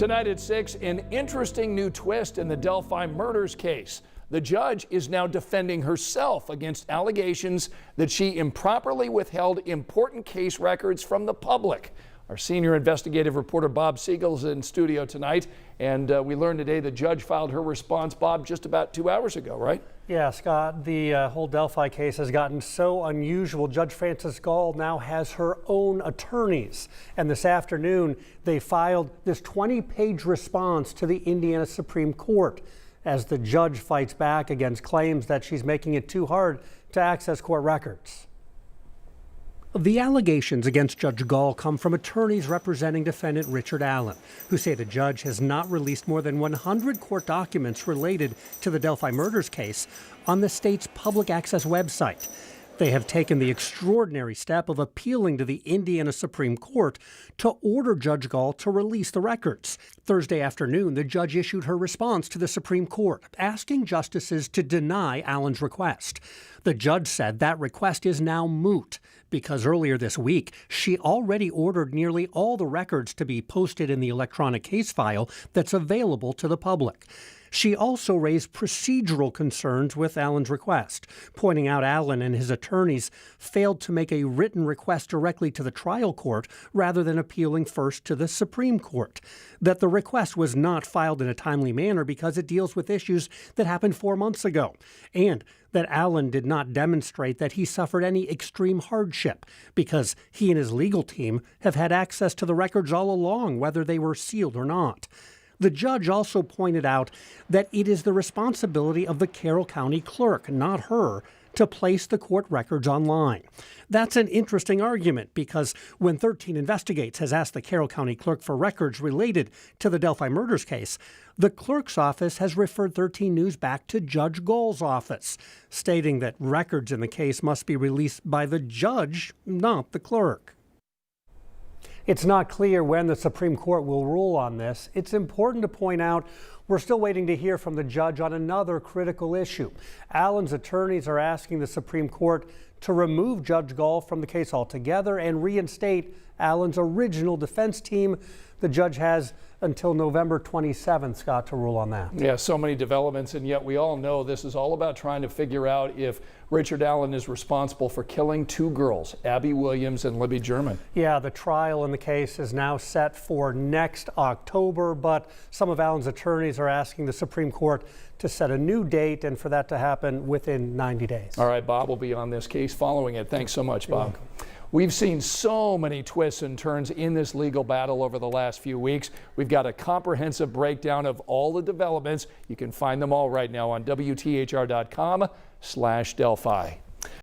Tonight at 6, an interesting new twist in the Delphi murders case. The judge is now defending herself against allegations that she improperly withheld important case records from the public. Our senior investigative reporter Bob Segall is in studio tonight, and we learned today the judge filed her response, Bob, just about 2 hours ago, right? Yeah, Scott, the whole Delphi case has gotten so unusual. Judge Gull now has her own attorneys. And this afternoon, they filed this 20-page response to the Indiana Supreme Court as the judge fights back against claims that she's making it too hard to access court records. The allegations against Judge Gull come from attorneys representing defendant Richard Allen, who say the judge has not released more than 100 court documents related to the Delphi murders case on the state's public access website. They have taken the extraordinary step of appealing to the Indiana Supreme Court to order Judge Gull to release the records. Thursday afternoon, the judge issued her response to the Supreme Court, asking justices to deny Allen's request. The judge said that request is now moot because earlier this week, she already ordered nearly all the records to be posted in the electronic case file that's available to the public. She also raised procedural concerns with Allen's request, pointing out Allen and his attorneys failed to make a written request directly to the trial court rather than appealing first to the Supreme Court, that the request was not filed in a timely manner because it deals with issues that happened 4 months ago, and that Allen did not demonstrate that he suffered any extreme hardship because he and his legal team have had access to the records all along, whether they were sealed or not. The judge also pointed out that it is the responsibility of the Carroll County clerk, not her, to place the court records online. That's an interesting argument because when 13 Investigates has asked the Carroll County clerk for records related to the Delphi murders case, the clerk's office has referred 13 News back to Judge Gull's office, stating that records in the case must be released by the judge, not the clerk. It's not clear when the Supreme Court will rule on this. It's important to point out we're still waiting to hear from the judge on another critical issue. Allen's attorneys are asking the Supreme Court to remove Judge Gull from the case altogether and reinstate Allen's original defense team. The judge has until November 27th, Scott, to rule on that. Yeah, so many developments, and yet we all know this is all about trying to figure out if Richard Allen is responsible for killing 2 girls, Abby Williams and Libby German. Yeah, the trial in the case is now set for next October, but some of Allen's attorneys are asking the Supreme Court to set a new date and for that to happen within 90 days. All right, Bob will be on this case following it. Thanks so much, Bob. We've seen so many twists and turns in this legal battle over the last few weeks. We've got a comprehensive breakdown of all the developments. You can find them all right now on WTHR.com/Delphi.